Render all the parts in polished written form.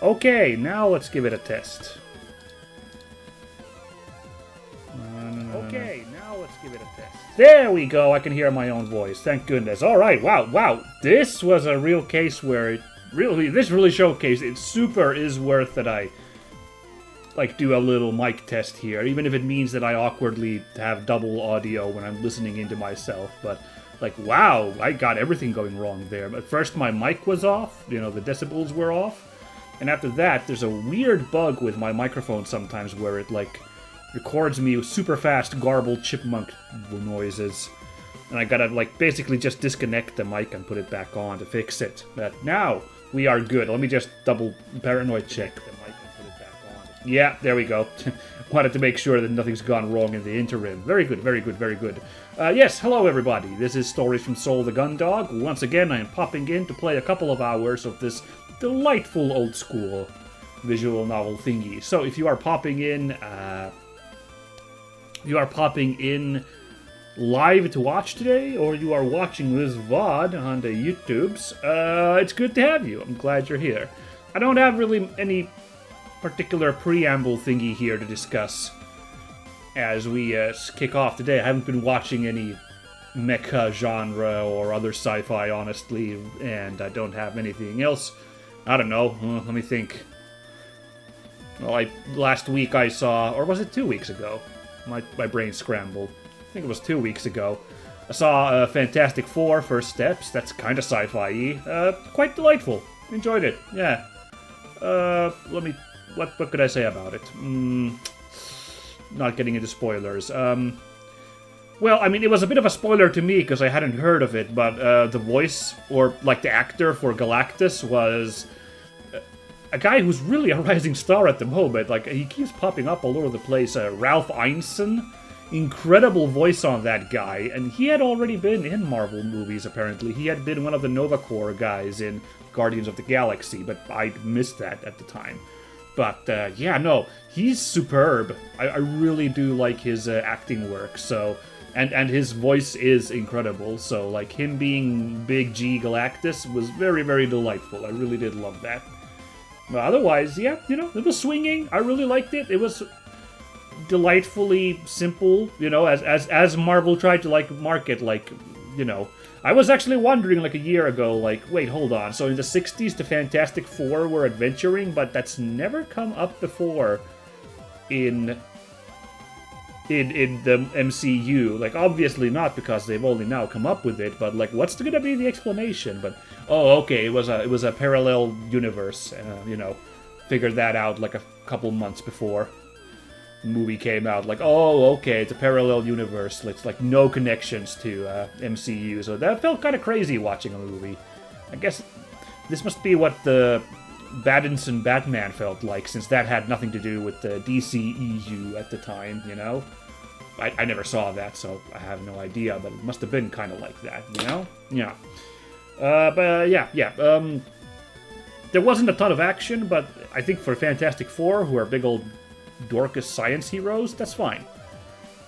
Okay, now let's give it a test. Okay, now let's give it a test. There we go, I can hear my own voice, thank goodness. Alright, wow, this was a real case where this really showcased it super is worth that I like do a little mic test here, even if it means that I awkwardly have double audio when I'm listening into myself, but like, wow, I got everything going wrong there. But first my mic was off, you know, the decibels were off, and after that there's a weird bug with my microphone sometimes where it like records me with super fast garbled chipmunk noises, and I gotta like basically just disconnect the mic and put it back on to fix it. But now we are good. Let me just double paranoid check the mic and put it back on. Yeah, there we go. Wanted to make sure that nothing's gone wrong in the interim. Very good, very good, very good. Yes, hello everybody. This is Stories from Soul the Gundog. Once again, I am popping in to play a couple of hours of this delightful old school visual novel thingy. So if you are popping in, live to watch today, or you are watching this VOD on the YouTubes, it's good to have you. I'm glad you're here. I don't have really any particular preamble thingy here to discuss as we kick off today. I haven't been watching any mecha genre or other sci-fi, honestly, and I don't have anything else. I don't know. Let me think. Well, last week I saw, or was it 2 weeks ago? My brain scrambled. I think it was 2 weeks ago. I saw Fantastic Four: First Steps. That's kind of sci-fi-y. Quite delightful. Enjoyed it. Yeah. What could I say about it? Not getting into spoilers. Well, I mean, it was a bit of a spoiler to me because I hadn't heard of it, but the voice, or like the actor for Galactus, was a guy who's really a rising star at the moment. Like, he keeps popping up all over the place. Ralph Ineson. Incredible voice on that guy, and he had already been in Marvel movies, apparently. He had been one of the Nova Corps guys in Guardians of the Galaxy, but I missed that at the time. But, yeah, no, he's superb. I really do like his acting work, so... And his voice is incredible, so, like, him being Big G Galactus was very, very delightful. I really did love that. But otherwise, yeah, you know, it was swinging. I really liked it. It was delightfully simple, you know, as Marvel tried to, like, market, like, you know... I was actually wondering, like, a year ago, like, wait, hold on, so in the 60s the Fantastic Four were adventuring, but that's never come up before in the MCU. Like, obviously not, because they've only now come up with it, but, like, what's gonna be the explanation? But, oh, okay, it was a parallel universe, you know, figured that out, like, a couple months before movie came out. Like, oh, okay, it's a parallel universe. It's like no connections to MCU, so that felt kind of crazy watching a movie. I guess this must be what the Pattinson Batman felt like, since that had nothing to do with the DCEU at the time, you know? I never saw that, so I have no idea, but it must have been kind of like that, you know? Yeah. But yeah. There wasn't a ton of action, but I think for Fantastic Four, who are big old Dorcas science heroes, that's fine.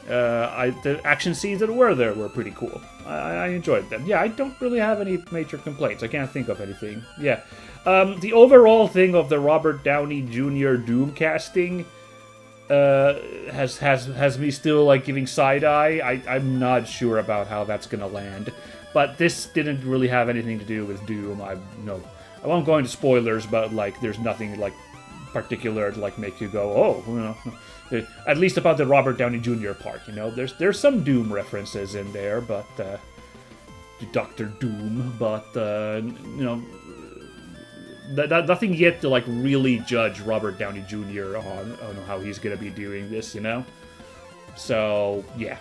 The action scenes that were there were pretty cool. I enjoyed them. Yeah, I don't really have any major complaints. I can't think of anything. Yeah. The overall thing of the Robert Downey Jr. Doom casting has me still, like, giving side-eye. I'm not sure about how that's gonna land. But this didn't really have anything to do with Doom. I won't go into spoilers, but, like, there's nothing, like, particular to, like, make you go, oh, you know, at least about the Robert Downey Jr. part, you know. There's some Doom references in there, but Doctor Doom, but you know, nothing yet to, like, really judge Robert Downey Jr. on how he's gonna be doing this, you know. So yeah,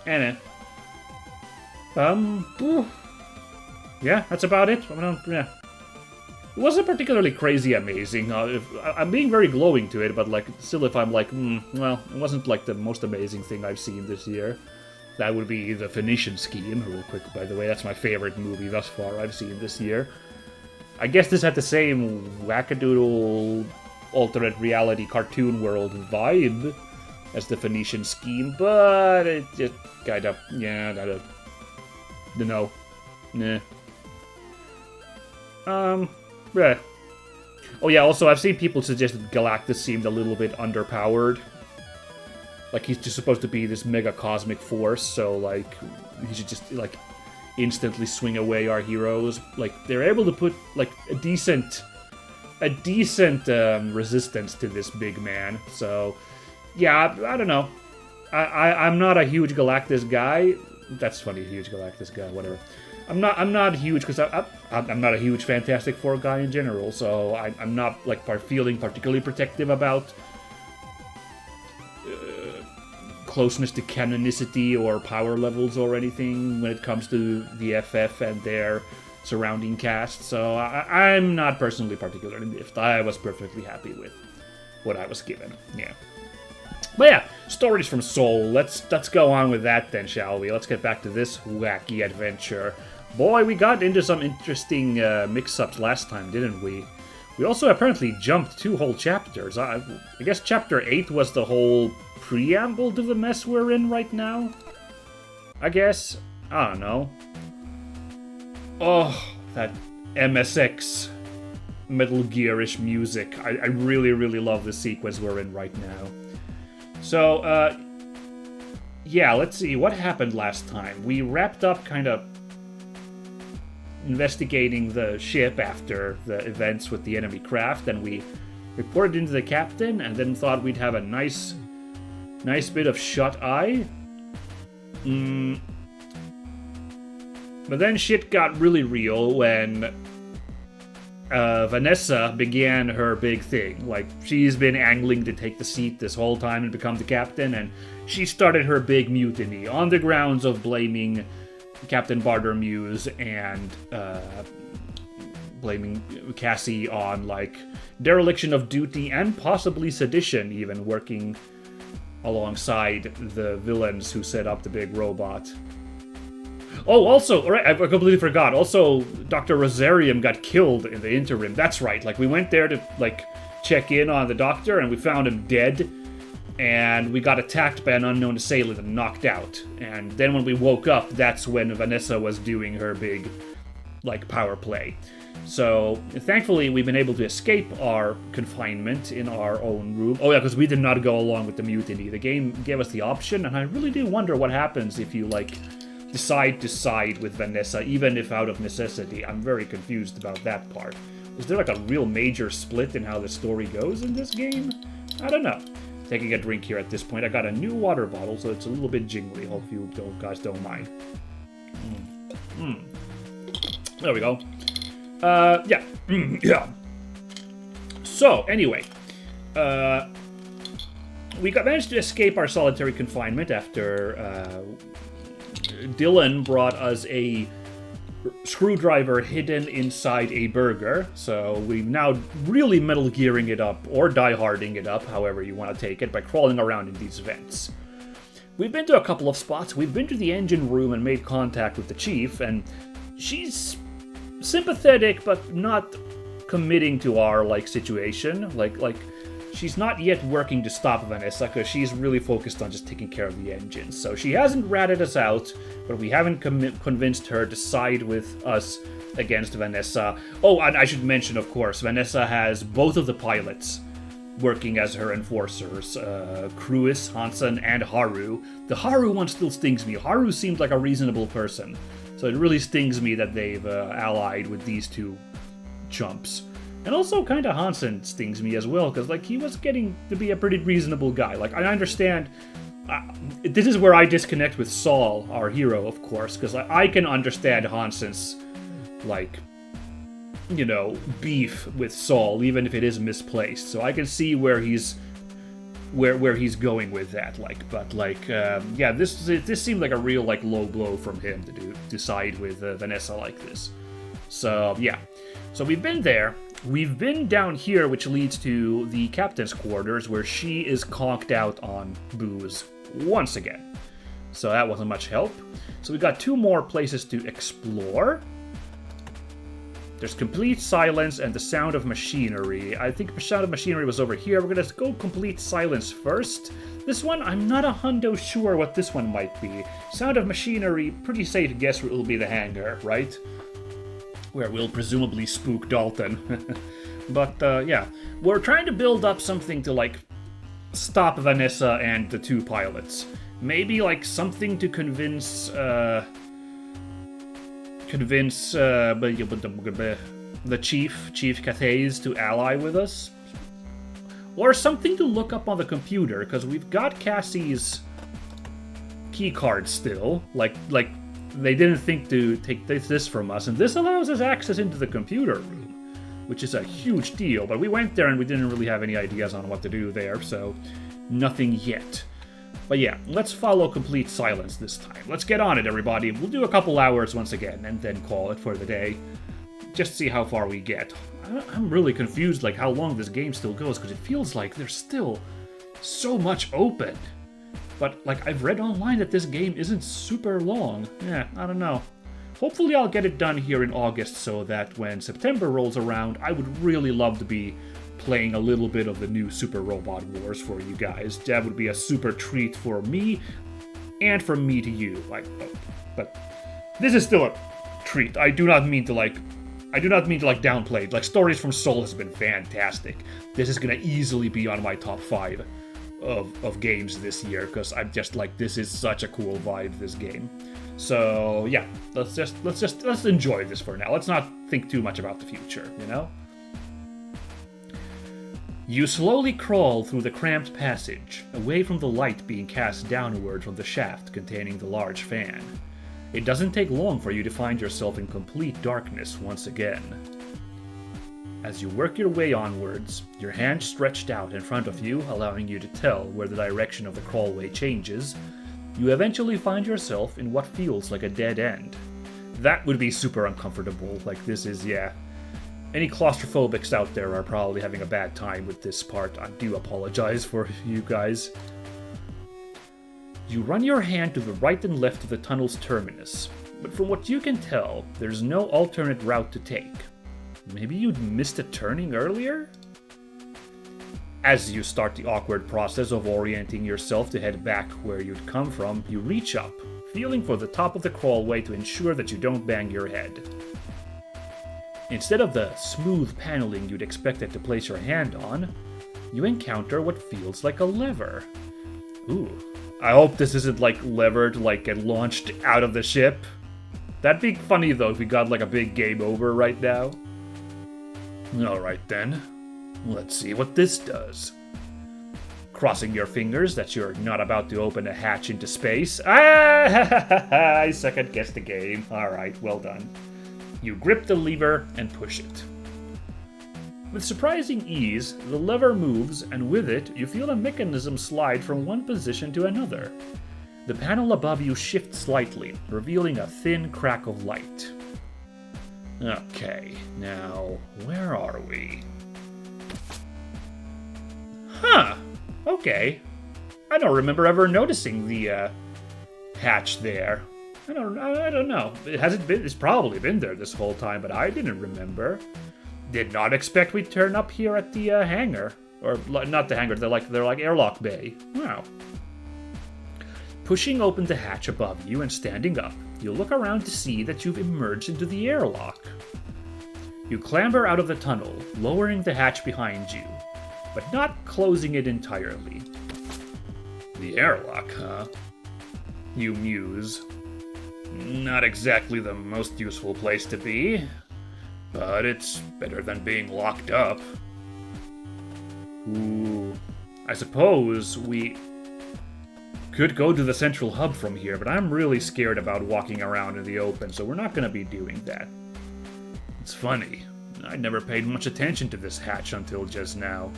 and yeah, that's about it. Yeah. It wasn't particularly crazy amazing. I'm being very glowing to it, but, like, still, if I'm like, well, it wasn't, like, the most amazing thing I've seen this year. That would be The Phoenician Scheme, real quick, by the way. That's my favorite movie thus far I've seen this year. I guess this had the same wackadoodle alternate reality cartoon world vibe as The Phoenician Scheme, but it just kind of, yeah, no. Nah. Yeah. Oh yeah, also I've seen people suggest that Galactus seemed a little bit underpowered. Like he's just supposed to be this mega cosmic force, so like he should just like instantly swing away our heroes. Like they're able to put like a decent resistance to this big man. So yeah, I don't know. I'm not a huge Galactus guy. That's funny, huge Galactus guy, whatever. I'm not huge because I'm not a huge Fantastic Four guy in general. So I'm not like feeling particularly protective about closeness to canonicity or power levels or anything when it comes to the FF and their surrounding cast. So I'm not personally particularly miffed. I was perfectly happy with what I was given. Yeah. But yeah, stories from Soul. Let's go on with that then, shall we? Let's get back to this wacky adventure. Boy, we got into some interesting mix-ups last time, didn't we? We also apparently jumped 2 whole chapters. I guess chapter 8 was the whole preamble to the mess we're in right now? I guess. I don't know. Oh, that MSX Metal Gear-ish music. I really, really love the sequence we're in right now. So, yeah, let's see. What happened last time? We wrapped up kind of investigating the ship after the events with the enemy craft, and we reported into the captain, and then thought we'd have a nice bit of shut-eye. But then shit got really real when Vanessa began her big thing. Like, she's been angling to take the seat this whole time and become the captain, and she started her big mutiny on the grounds of blaming Captain Bartermuse and blaming Cassie on, like, dereliction of duty and possibly sedition, even working alongside the villains who set up the big robot. Oh, also, alright, I completely forgot. Also, Dr. Rosarium got killed in the interim. That's right. Like, we went there to, like, check in on the doctor, and we found him dead. And we got attacked by an unknown assailant and knocked out. And then when we woke up, that's when Vanessa was doing her big, like, power play. So, thankfully, we've been able to escape our confinement in our own room. Oh yeah, because we did not go along with the mutiny. The game gave us the option, and I really do wonder what happens if you, like, decide to side with Vanessa, even if out of necessity. I'm very confused about that part. Is there like a real major split in how the story goes in this game? I don't know. Taking a drink here at this point. I got a new water bottle, so it's a little bit jingly. Hope you guys don't mind. There we go. Yeah. Yeah. So, anyway. We managed to escape our solitary confinement after Dylan brought us a screwdriver hidden inside a burger, so we're now really Metal Gearing it up, or die-harding it up, however you want to take it, by crawling around in these vents. We've been to a couple of spots. We've been to the engine room and made contact with the chief, and she's sympathetic, but not committing to our, like, situation. Like, she's not yet working to stop Vanessa, because she's really focused on just taking care of the engines. So she hasn't ratted us out, but we haven't convinced her to side with us against Vanessa. Oh, and I should mention, of course, Vanessa has both of the pilots working as her enforcers, Cruis, Hansen, and Haru. The Haru one still stings me. Haru seemed like a reasonable person, so it really stings me that they've allied with these two chumps. And also kind of Hansen stings me as well, because, like, he was getting to be a pretty reasonable guy. Like, I understand... this is where I disconnect with Saul, our hero, of course, because I can understand Hansen's, like, you know, beef with Saul, even if it is misplaced. So I can see where he's... where he's going with that, like, but, like, yeah, this seemed like a real, like, low blow from him to side with Vanessa like this. So, yeah. So we've been there. We've been down here, which leads to the captain's quarters, where she is conked out on booze once again. So that wasn't much help. So we got 2 more places to explore. There's complete silence and the sound of machinery. I think the sound of machinery was over here. We're gonna go complete silence first. This one, I'm not 100% sure what this one might be. Sound of machinery, pretty safe guess it will be the hangar, right? Where we'll presumably spook Dalton. But yeah, we're trying to build up something to like stop Vanessa and the two pilots. Maybe like something to convince the Chief Cathays to ally with us. Or something to look up on the computer, because we've got Cassie's keycard still. Like they didn't think to take this from us, and this allows us access into the computer room, which is a huge deal. But we went there and we didn't really have any ideas on what to do there, so nothing yet. But yeah, let's follow complete silence this time. Let's get on it, everybody. We'll do a couple hours once again, and then call it for the day. Just see how far we get. I'm really confused, like, how long this game still goes, because it feels like there's still so much open. But, like, I've read online that this game isn't super long. Yeah, I don't know. Hopefully I'll get it done here in August, so that when September rolls around, I would really love to be playing a little bit of the new Super Robot Wars for you guys. That would be a super treat for me, and from me to you. But this is still a treat. I do not mean to downplay it. Like, Stories from Seoul has been fantastic. This is gonna easily be on my top 5 of games this year, because I'm just like, this is such a cool vibe, this game. So yeah, let's enjoy this for now. Let's not think too much about the future, you know? You slowly crawl through the cramped passage, away from the light being cast downward from the shaft containing the large fan. It doesn't take long for you to find yourself in complete darkness once again. As you work your way onwards, your hand stretched out in front of you, allowing you to tell where the direction of the crawlway changes, you eventually find yourself in what feels like a dead end. That would be super uncomfortable. Like, this is, yeah. Any claustrophobics out there are probably having a bad time with this part. I do apologize for you guys. You run your hand to the right and left of the tunnel's terminus, but from what you can tell, there's no alternate route to take. Maybe you'd missed a turning earlier? As you start the awkward process of orienting yourself to head back where you'd come from, you reach up, feeling for the top of the crawlway to ensure that you don't bang your head. Instead of the smooth paneling you'd expected to place your hand on, you encounter what feels like a lever. Ooh. I hope this isn't, like, levered, like, get launched out of the ship. That'd be funny, though, if we got, like, a big game over right now. Alright, then. Let's see what this does. Crossing your fingers that you're not about to open a hatch into space. I second-guessed the game. Alright, well done. You grip the lever and push it. With surprising ease, the lever moves, and with it, you feel a mechanism slide from one position to another. The panel above you shifts slightly, revealing a thin crack of light. Okay, now, where are we? Huh, okay. I don't remember ever noticing the, hatch there. I don't know. It's probably been there this whole time, but I didn't remember. Did not expect we'd turn up here at the hangar. Or, not the hangar, they're like airlock bay. Wow. Pushing open the hatch above you and standing up, you look around to see that you've emerged into the airlock. You clamber out of the tunnel, lowering the hatch behind you, but not closing it entirely. The airlock, huh? You muse. Not exactly the most useful place to be, but it's better than being locked up. Ooh, I suppose we could go to the central hub from here, but I'm really scared about walking around in the open, so we're not going to be doing that. It's funny, I never paid much attention to this hatch until just now.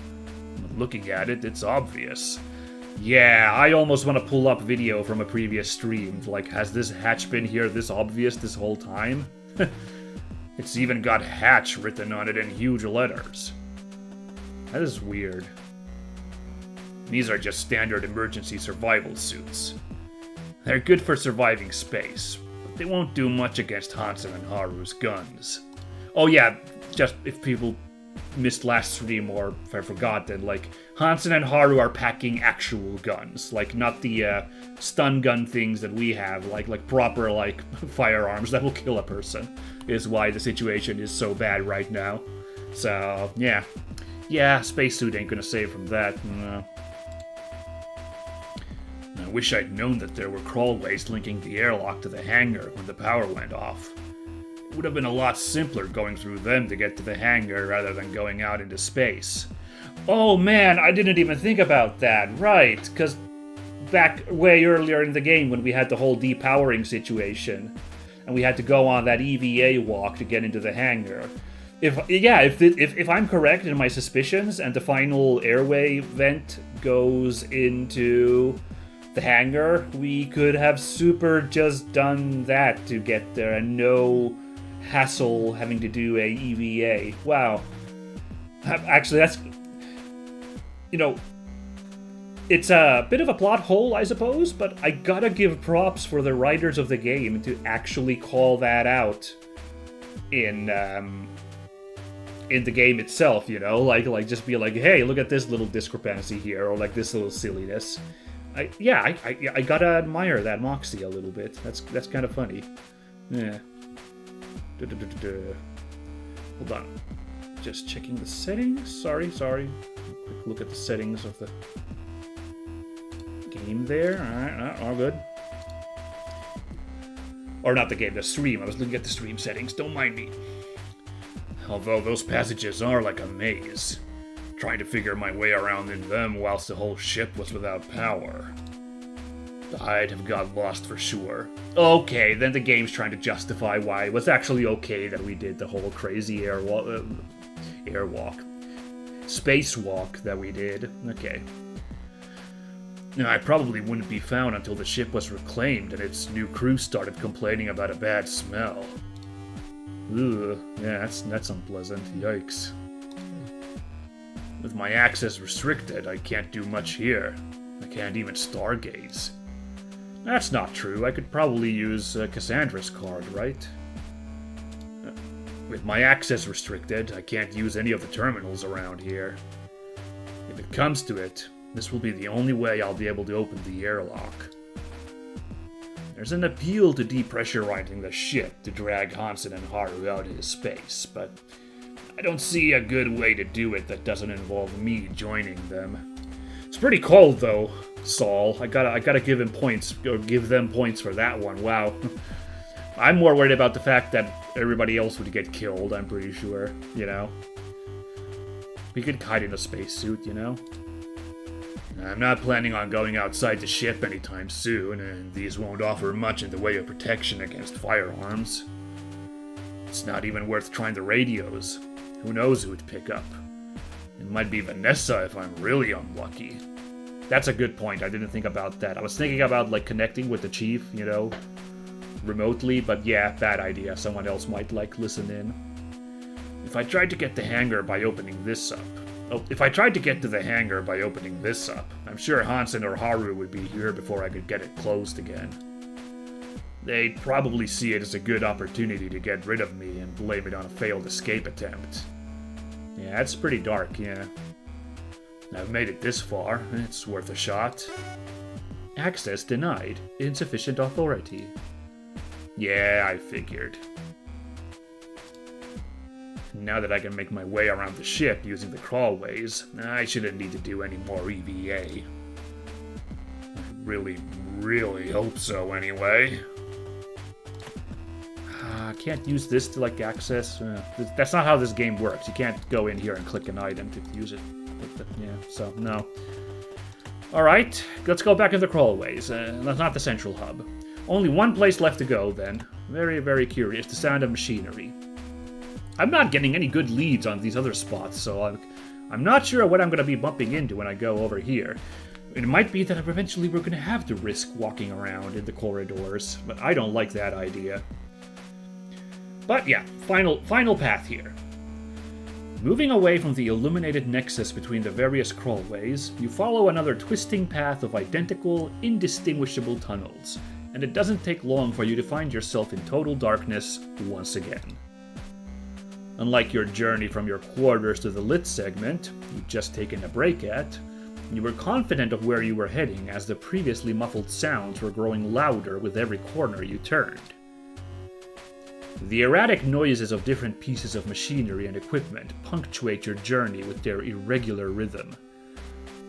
Looking at it, it's obvious. Yeah, I almost want to pull up video from a previous stream. Like, has this hatch been here this obvious this whole time? It's even got hatch written on it in huge letters. That is weird. These are just standard emergency survival suits. They're good for surviving space, but they won't do much against Hansen and Haru's guns. Oh yeah, just if people missed last stream or if I forgot, then like Hansen and Haru are packing actual guns, like not the stun gun things that we have, like proper like firearms that will kill a person, is why the situation is so bad right now. So, yeah. Yeah, spacesuit ain't gonna save from that. No. I wish I'd known that there were crawlways linking the airlock to the hangar when the power went off. It would have been a lot simpler going through them to get to the hangar rather than going out into space. Oh man, I didn't even think about that. Right, because back way earlier in the game when we had the whole depowering situation, and we had to go on that EVA walk to get into the hangar. If I'm correct in my suspicions, and the final airway vent goes into the hangar, we could have super just done that to get there, and no hassle having to do a EVA. Wow. Actually, that's... It's a bit of a plot hole, I suppose, but I gotta give props for the writers of the game to actually call that out in the game itself, like just be like, hey, look at this little discrepancy here, or like this little silliness. I gotta admire that moxie a little bit. That's kind of funny. Yeah. Hold on. Just checking the settings. Sorry. Quick look at the settings of the game there. Alright, all good. Or not the game, the stream. I was looking at the stream settings. Don't mind me. Although those passages are like a maze. Trying to figure my way around in them whilst the whole ship was without power. I'd have got lost for sure. Okay, then the game's trying to justify why it was actually okay that we did the whole crazy spacewalk that we did. Okay. Now, I probably wouldn't be found until the ship was reclaimed and its new crew started complaining about a bad smell. Ugh, yeah, that's unpleasant. Yikes. With my access restricted, I can't do much here. I can't even stargaze. That's not true. I could probably use Cassandra's card, right? With my access restricted, I can't use any of the terminals around here. If it comes to it, this will be the only way I'll be able to open the airlock. There's an appeal to depressurizing the ship to drag Hansen and Haru out into space, but I don't see a good way to do it that doesn't involve me joining them. It's pretty cold, though, Saul. I gotta give him points, or give them points for that one. Wow. I'm more worried about the fact that everybody else would get killed, I'm pretty sure, We could hide in a spacesuit, I'm not planning on going outside the ship anytime soon, and these won't offer much in the way of protection against firearms. It's not even worth trying the radios. Who knows who would pick up? It might be Vanessa if I'm really unlucky. That's a good point. I didn't think about that. I was thinking about, connecting with the chief, remotely, but yeah, bad idea. Someone else might, listen in. If I tried to get to the hangar by opening this up, I'm sure Hansen or Haru would be here before I could get it closed again. They'd probably see it as a good opportunity to get rid of me and blame it on a failed escape attempt. Yeah, that's pretty dark, yeah. I've made it this far. It's worth a shot. Access denied. Insufficient authority. Yeah, I figured. Now that I can make my way around the ship using the crawlways, I shouldn't need to do any more EVA. I really, really hope so, anyway. I can't use this to, access... that's not how this game works. You can't go in here and click an item to use it. Yeah, so, no. Alright, let's go back in the crawlways. That's not the central hub. Only one place left to go, then. Very, very curious. The sound of machinery. I'm not getting any good leads on these other spots, so I'm not sure what I'm going to be bumping into when I go over here. It might be that eventually we're going to have to risk walking around in the corridors, but I don't like that idea. But yeah, final path here. Moving away from the illuminated nexus between the various crawlways, you follow another twisting path of identical, indistinguishable tunnels, and it doesn't take long for you to find yourself in total darkness once again. Unlike your journey from your quarters to the lit segment, you'd just taken a break at, you were confident of where you were heading as the previously muffled sounds were growing louder with every corner you turned. The erratic noises of different pieces of machinery and equipment punctuate your journey with their irregular rhythm.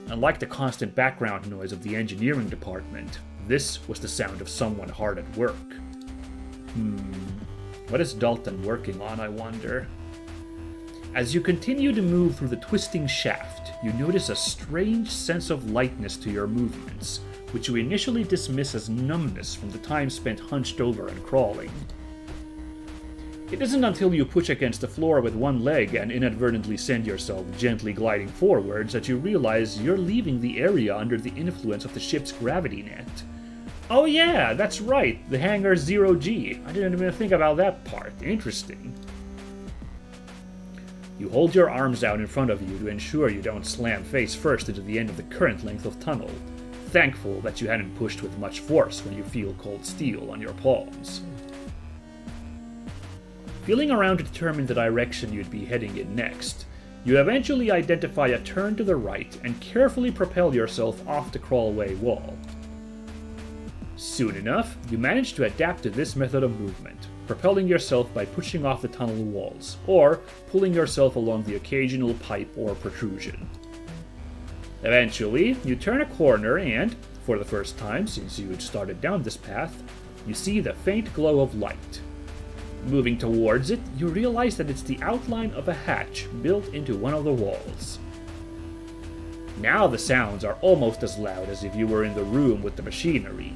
Unlike the constant background noise of the engineering department, this was the sound of someone hard at work. What is Dalton working on, I wonder? As you continue to move through the twisting shaft, you notice a strange sense of lightness to your movements, which you initially dismiss as numbness from the time spent hunched over and crawling. It isn't until you push against the floor with one leg and inadvertently send yourself gently gliding forwards that you realize you're leaving the area under the influence of the ship's gravity net. Oh yeah, that's right, the hangar 0G. I didn't even think about that part. Interesting. You hold your arms out in front of you to ensure you don't slam face first into the end of the current length of tunnel, thankful that you hadn't pushed with much force when you feel cold steel on your palms. Feeling around to determine the direction you'd be heading in next, you eventually identify a turn to the right and carefully propel yourself off the crawlway wall. Soon enough, you manage to adapt to this method of movement, propelling yourself by pushing off the tunnel walls, or pulling yourself along the occasional pipe or protrusion. Eventually, you turn a corner and, for the first time since you had started down this path, you see the faint glow of light. Moving towards it, you realize that it's the outline of a hatch built into one of the walls. Now the sounds are almost as loud as if you were in the room with the machinery.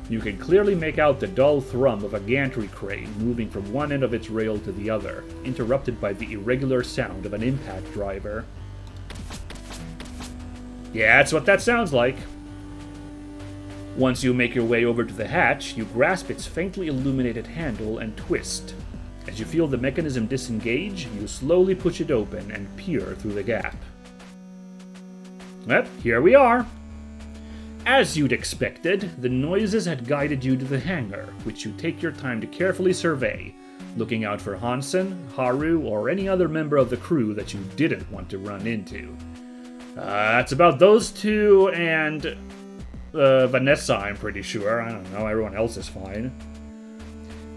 You can clearly make out the dull thrum of a gantry crane moving from one end of its rail to the other, interrupted by the irregular sound of an impact driver. Yeah, that's what that sounds like. Once you make your way over to the hatch, you grasp its faintly illuminated handle and twist. As you feel the mechanism disengage, you slowly push it open and peer through the gap. Well, here we are. As you'd expected, the noises had guided you to the hangar, which you take your time to carefully survey, looking out for Hansen, Haru, or any other member of the crew that you didn't want to run into. That's about those two and Vanessa, I'm pretty sure. I don't know, everyone else is fine.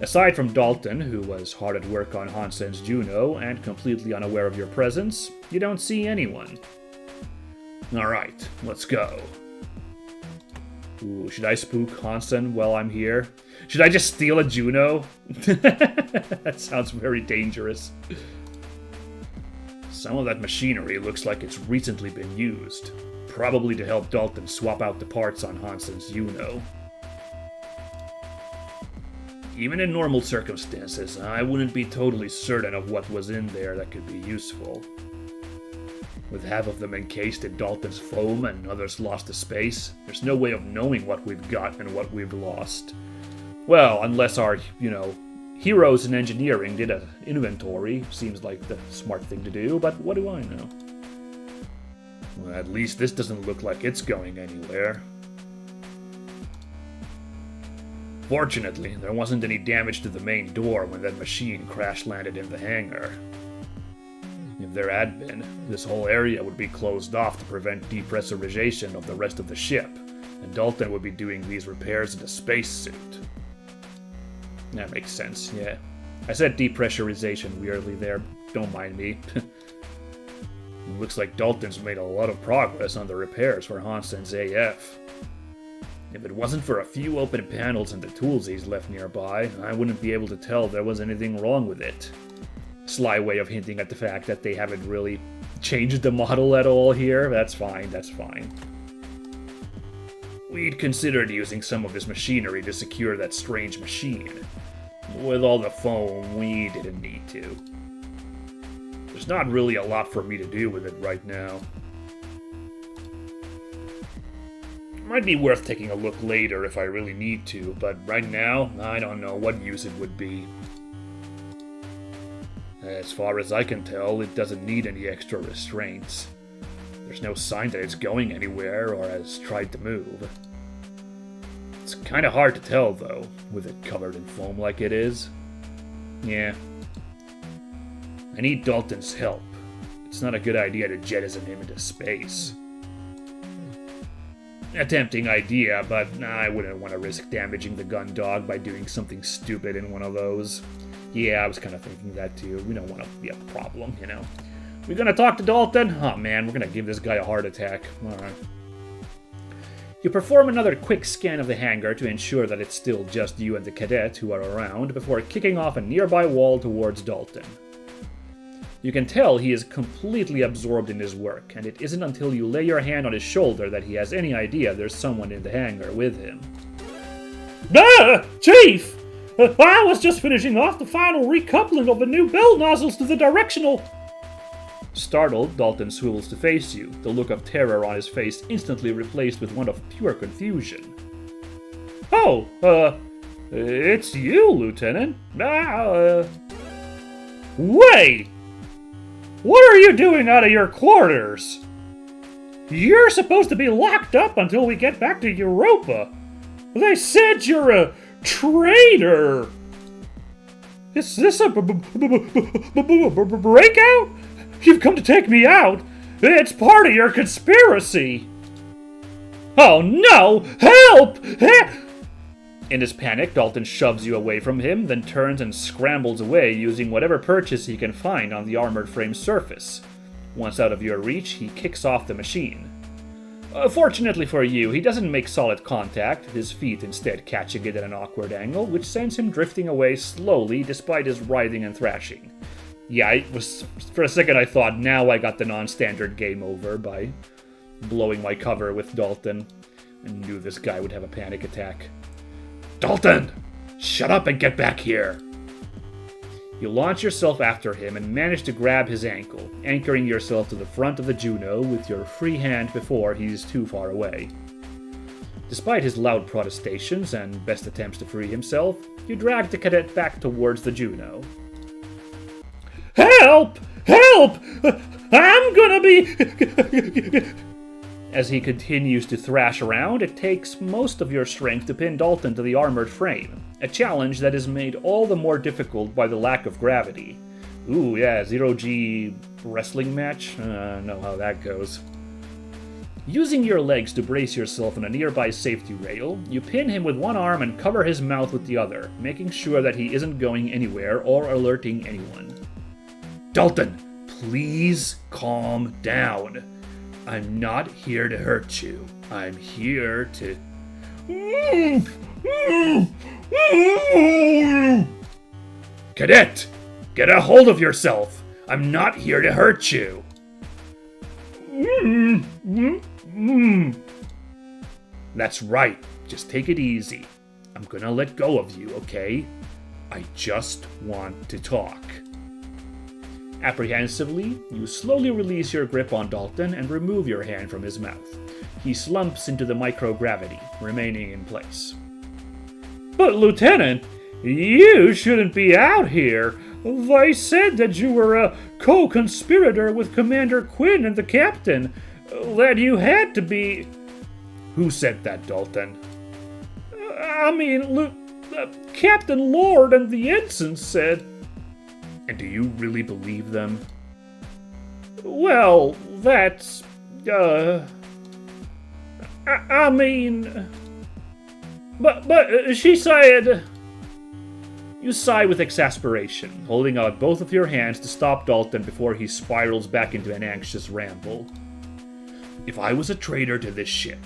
Aside from Dalton, who was hard at work on Hansen's Juno and completely unaware of your presence, you don't see anyone. Alright, let's go. Ooh, should I spook Hansen while I'm here? Should I just steal a Juno? That sounds very dangerous. Some of that machinery looks like it's recently been used. Probably to help Dalton swap out the parts on Hansen's Juno. Even in normal circumstances, I wouldn't be totally certain of what was in there that could be useful. With half of them encased in Dalton's foam and others lost to space, there's no way of knowing what we've got and what we've lost. Well, unless our, heroes in engineering did an inventory. Seems like the smart thing to do, but what do I know? Well, at least this doesn't look like it's going anywhere. Fortunately, there wasn't any damage to the main door when that machine crash-landed in the hangar. If there had been, this whole area would be closed off to prevent depressurization of the rest of the ship, and Dalton would be doing these repairs in a spacesuit. That makes sense, yeah. I said depressurization weirdly there, don't mind me. Looks like Dalton's made a lot of progress on the repairs for Hansen's AF. If it wasn't for a few open panels and the tools he's left nearby, I wouldn't be able to tell there was anything wrong with it. Sly way of hinting at the fact that they haven't really changed the model at all here. That's fine, that's fine. We'd considered using some of this machinery to secure that strange machine. With all the foam, we didn't need to. There's not really a lot for me to do with it right now. It might be worth taking a look later if I really need to, but right now, I don't know what use it would be. As far as I can tell, it doesn't need any extra restraints. There's no sign that it's going anywhere or has tried to move. It's kinda hard to tell, though, with it covered in foam like it is. Yeah. I need Dalton's help. It's not a good idea to jettison him into space. A tempting idea, but I wouldn't want to risk damaging the gun dog by doing something stupid in one of those. Yeah, I was kind of thinking that too. We don't want to be a problem, you know. We gonna talk to Dalton? Oh man, we're gonna give this guy a heart attack. Alright. You perform another quick scan of the hangar to ensure that it's still just you and the cadet who are around before kicking off a nearby wall towards Dalton. You can tell he is completely absorbed in his work, and it isn't until you lay your hand on his shoulder that he has any idea there's someone in the hangar with him. Chief! I was just finishing off the final recoupling of the new bell nozzles to the directional... Startled, Dalton swivels to face you, the look of terror on his face instantly replaced with one of pure confusion. Oh, it's you, Lieutenant. Wait! What are you doing out of your quarters? You're supposed to be locked up until we get back to Europa. They said you're a traitor. Is this a breakout? You've come to take me out. It's part of your conspiracy. Oh no! Help! In his panic, Dalton shoves you away from him, then turns and scrambles away using whatever purchase he can find on the armored frame surface. Once out of your reach, he kicks off the machine. Fortunately for you, he doesn't make solid contact, his feet instead catching it at an awkward angle, which sends him drifting away slowly despite his writhing and thrashing. Yeah, for a second I thought, now I got the non-standard game over by blowing my cover with Dalton. I knew this guy would have a panic attack. Dalton! Shut up and get back here! You launch yourself after him and manage to grab his ankle, anchoring yourself to the front of the Juno with your free hand before he's too far away. Despite his loud protestations and best attempts to free himself, you drag the cadet back towards the Juno. Help! Help! I'm gonna be... As he continues to thrash around, it takes most of your strength to pin Dalton to the armored frame, a challenge that is made all the more difficult by the lack of gravity. Ooh, yeah, zero-G wrestling match? Know how that goes. Using your legs to brace yourself on a nearby safety rail, you pin him with one arm and cover his mouth with the other, making sure that he isn't going anywhere or alerting anyone. Dalton, please calm down. I'm not here to hurt you. I'm here to... Cadet, get a hold of yourself. I'm not here to hurt you. That's right. Just take it easy. I'm gonna let go of you, okay? I just want to talk. Apprehensively, you slowly release your grip on Dalton and remove your hand from his mouth. He slumps into the microgravity, remaining in place. But Lieutenant, you shouldn't be out here. They said that you were a co-conspirator with Commander Quinn and the captain. That you had to be... Who said that, Dalton? I mean, Captain Lord and the ensign said... And do you really believe them? Well, that's... I mean... But she said... You sigh with exasperation, holding out both of your hands to stop Dalton before he spirals back into an anxious ramble. If I was a traitor to this ship,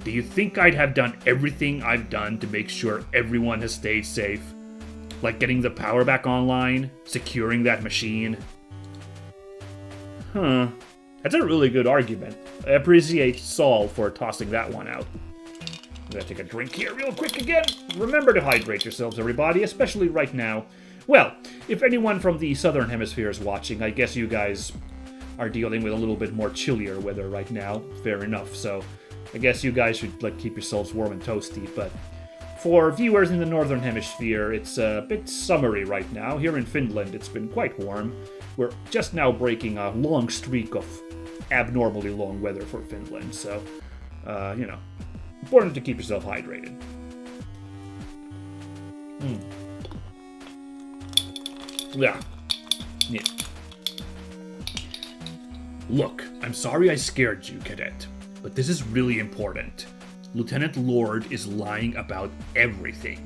do you think I'd have done everything I've done to make sure everyone has stayed safe? Like getting the power back online, securing that machine? Huh. That's a really good argument. I appreciate Saul for tossing that one out. I'm gonna take a drink here real quick again. Remember to hydrate yourselves, everybody, especially right now. Well, if anyone from the southern hemisphere is watching, I guess you guys are dealing with a little bit more chillier weather right now. Fair enough, so I guess you guys should keep yourselves warm and toasty, but for viewers in the northern hemisphere, it's a bit summery right now. Here in Finland, it's been quite warm. We're just now breaking a long streak of abnormally long weather for Finland, so, you know, important to keep yourself hydrated. Yeah. Look, I'm sorry I scared you, Cadet, but this is really important. Lieutenant Lord is lying about everything.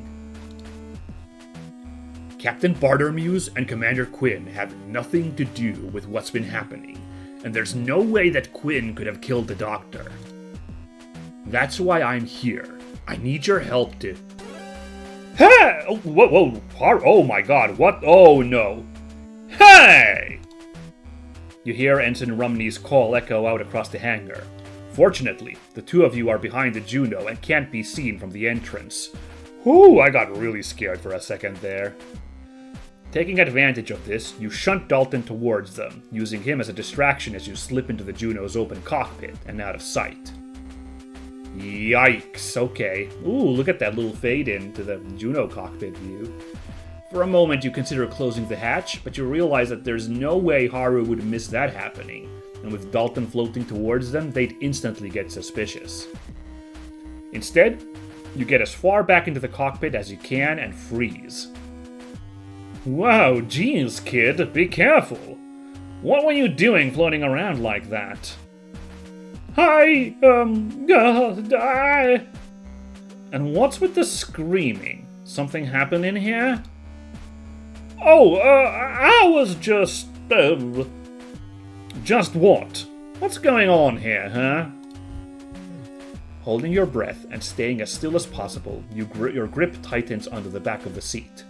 Captain Bartermuse and Commander Quinn have nothing to do with what's been happening, and there's no way that Quinn could have killed the Doctor. That's why I'm here. I need your help to... Hey! Oh, whoa, oh my god, what? Oh no. Hey! You hear Ensign Rumney's call echo out across the hangar. Fortunately, the two of you are behind the Juno and can't be seen from the entrance. Whew, I got really scared for a second there. Taking advantage of this, you shunt Dalton towards them, using him as a distraction as you slip into the Juno's open cockpit and out of sight. Yikes, okay. Ooh, look at that little fade into the Juno cockpit view. For a moment you consider closing the hatch, but you realize that there's no way Haru would miss that happening, and with Dalton floating towards them, they'd instantly get suspicious. Instead, you get as far back into the cockpit as you can and freeze. Wow, geez, kid, be careful. What were you doing floating around like that? And what's with the screaming? Something happened in here? Oh, I was just what? What's going on here, huh? Holding your breath and staying as still as possible, your grip tightens onto the back of the seat.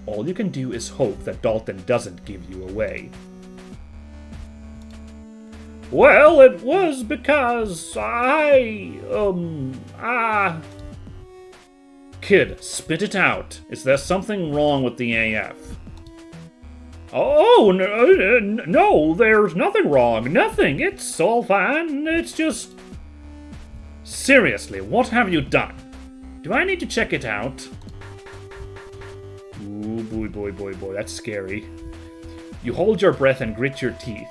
All you can do is hope that Dalton doesn't give you away. Well, it was because Kid, spit it out. Is there something wrong with the AF? Oh, no, there's nothing wrong. Nothing. It's all fine. It's just... Seriously, what have you done? Do I need to check it out? Ooh, boy, that's scary. You hold your breath and grit your teeth.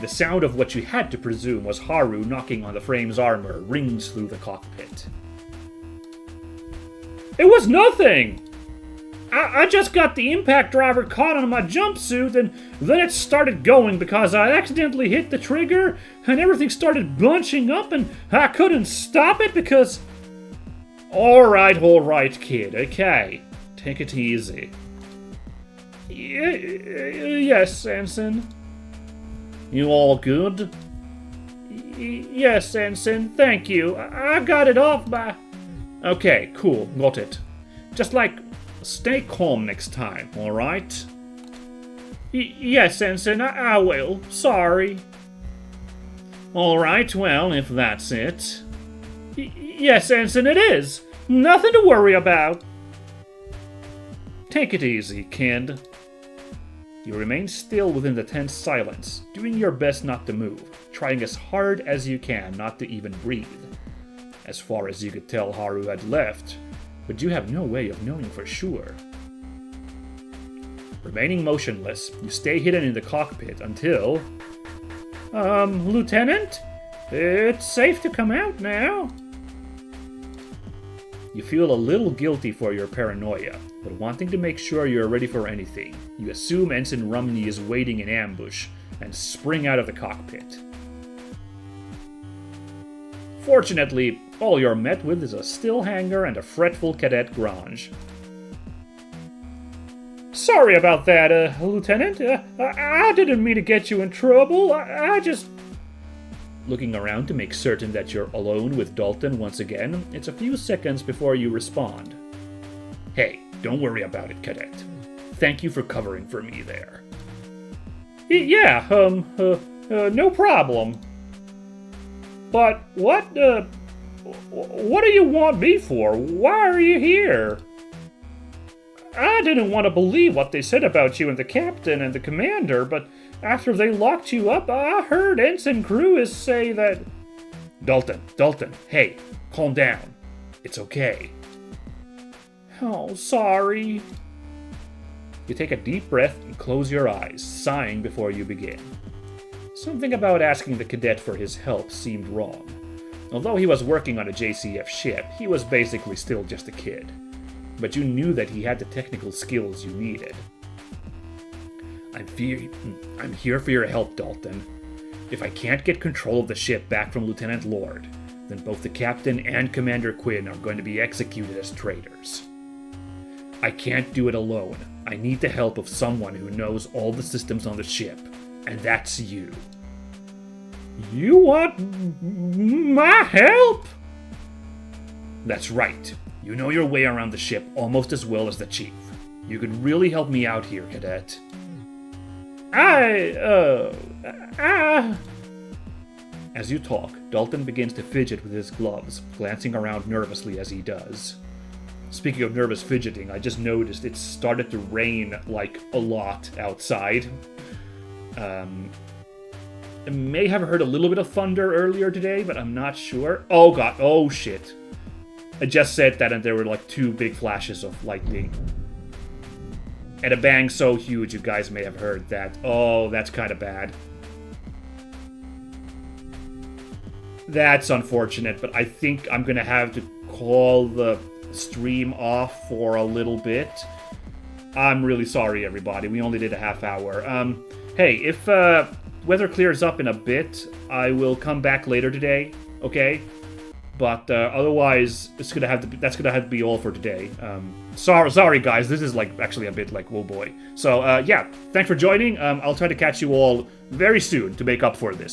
The sound of what you had to presume was Haru knocking on the frame's armor rings through the cockpit. It was nothing! I just got the impact driver caught on my jumpsuit, and then it started going because I accidentally hit the trigger, and everything started bunching up, and I couldn't stop it because... Alright, kid, okay. Take it easy. Yes, Ensign. You all good? Yes, Ensign, thank you. I got it off by... Okay, cool, got it. Just stay calm next time, alright? Yes, Ensign, I will. Sorry. Alright, well, if that's it. Yes, Ensign, it is. Nothing to worry about. Take it easy, kid. You remain still within the tense silence, doing your best not to move, trying as hard as you can not to even breathe. As far as you could tell, Haru had left, but you have no way of knowing for sure. Remaining motionless, you stay hidden in the cockpit until... Lieutenant? It's safe to come out now. You feel a little guilty for your paranoia, but wanting to make sure you're ready for anything, you assume Ensign Rumney is waiting in ambush and spring out of the cockpit. Fortunately, all you're met with is a still hangar and a fretful Cadet Grange. Sorry about that, Lieutenant. I didn't mean to get you in trouble. I just... Looking around to make certain that you're alone with Dalton once again, it's a few seconds before you respond. Hey, don't worry about it, Cadet. Thank you for covering for me there. Yeah, no problem. But what do you want me for? Why are you here? I didn't want to believe what they said about you and the captain and the commander, but after they locked you up, I heard Ensign Cruz say that... Dalton, hey, calm down. It's okay. Oh, sorry. You take a deep breath and close your eyes, sighing before you begin. Something about asking the cadet for his help seemed wrong. Although he was working on a JCF ship, he was basically still just a kid. But you knew that he had the technical skills you needed. I'm here for your help, Dalton. If I can't get control of the ship back from Lieutenant Lord, then both the captain and Commander Quinn are going to be executed as traitors. I can't do it alone. I I need the help of someone who knows all the systems on the ship, and that's you. You want my help? That's right. You know your way around the ship almost as well as the chief. You could really help me out here, Cadet. As you talk, Dalton begins to fidget with his gloves, glancing around nervously as he does. Speaking of nervous fidgeting, I just noticed it started to rain, like, a lot outside. I may have heard a little bit of thunder earlier today, but I'm not sure. Oh god, oh shit. I just said that and there were like 2 big flashes of lightning. And a bang so huge you guys may have heard that. Oh, that's kind of bad. That's unfortunate, but I think I'm gonna have to call the stream off for a little bit. I'm really sorry, everybody. We only did a half hour. Hey, if weather clears up in a bit, I will come back later today, okay? But otherwise, that's gonna have to be all for today. Sorry, guys. This is like actually a bit like, oh boy. So yeah, thanks for joining. I'll try to catch you all very soon to make up for this.